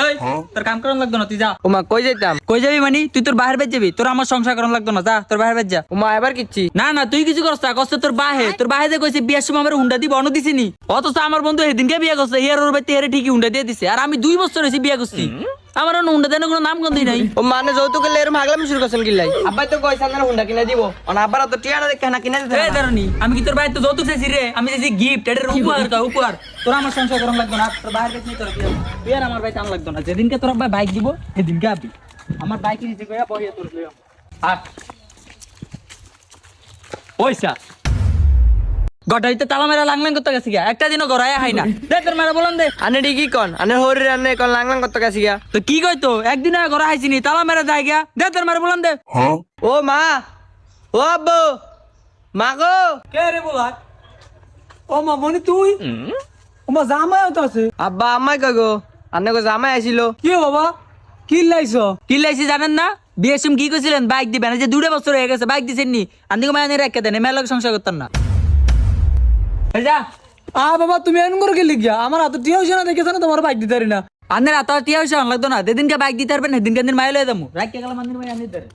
এই তোর কাম করান লাগতো না, তুই যা। ওমা কই যাইতাম? কই যাবি মানে? তুই তোর বাহির বেজ যাবি, তোর আমার সংসার করান লাগতো না, যা তোর বাহির বেজ যা। ওমা এবার কিচ্ছি না না, তুই কিছু করছ না, করছে তোর বাহে যে কইছে বিয়ার সময় আমার হুন্ডা দিব, অন্য দিছিনি। অথচ আমার বন্ধু সেদিনকে বিয়ে করছে, হিয়ার ওর বাড়িতে হেরে ঠিকই হুন্ডা দিয়ে দিছে, আর আমি 2 বছর হয়েছি বিয়ে করছি, আমার অন্য হুন্ডা দেন কোনো নাম গন্ধই নাই। ও মানে যৌতুকে লের মাগলামি শুরু করছেন কিল্লাই? আব্বাই তো কইছে না হুন্ডা কিনে দিব, অন আব্বার তো টিয়াটা দেখে না কিনে দিতে এই দারুনি, আমি কি তোর বাইরে তো যৌতুক চাইছি রে? আমি চাইছি গিফট, এটার উপহার। তোর আমার সংসার করান লাগতো না, তোর বাইরে বেজ নিয়ে তোর বিয়ার আমার বাইক আন লাগতো না। যেদিনকে তোর আব্বা বাইক দিব সেদিনকে আবি, আমার বাইক নিচে কইয়া বহিয়া তোর লইয়া আর পয়সা গটাইতে তালা মেরা লাংলাং করতে গেছি গা, একটা দিনও গড়ায় হাই না। দে তোর মেরা বলন দে। আনে ঠিকই কন, আনে হরি আনে কন লাংলাং করতে গেছি গা। তো কি কইতো, একদিন আগে গড়া হাইছি নি, তালা মেরা যায় গিয়া। দে তোর মেরা বলন দে। ও মা, ও আব্বু, মা গো। কে রে বলা? ও মা মনি তুই? ও মা জামাই তো আছে। আব্বা আম্মাই কই গো? আনে গো জামাই আইছিল। কি বাবা? কি লাইছো? কি লাইছি জানেন না? বিয়ের সময় কি কইছিলেন বাইক দিবেন, এই যে 2 বছর হয়ে গেছে বাইক দিছেন নি, আন্দিকে মায়ের রেখে দেন, মেলা সংসার করতেন না। এই যা বাবা তুমি এমন করে গেলি গিয়া? আমার হাতে টিয়া হইছে না, দেখেছ না, তোমার বাইক দিতে পারি না। আন্দের আতা টিয়া হইছে লাগতো না, যেদিনকে বাইক দিতে পারবেন সেদিনকে মাইলে দামু রাখ গেলাম আন্দির মাই আনি ধরে।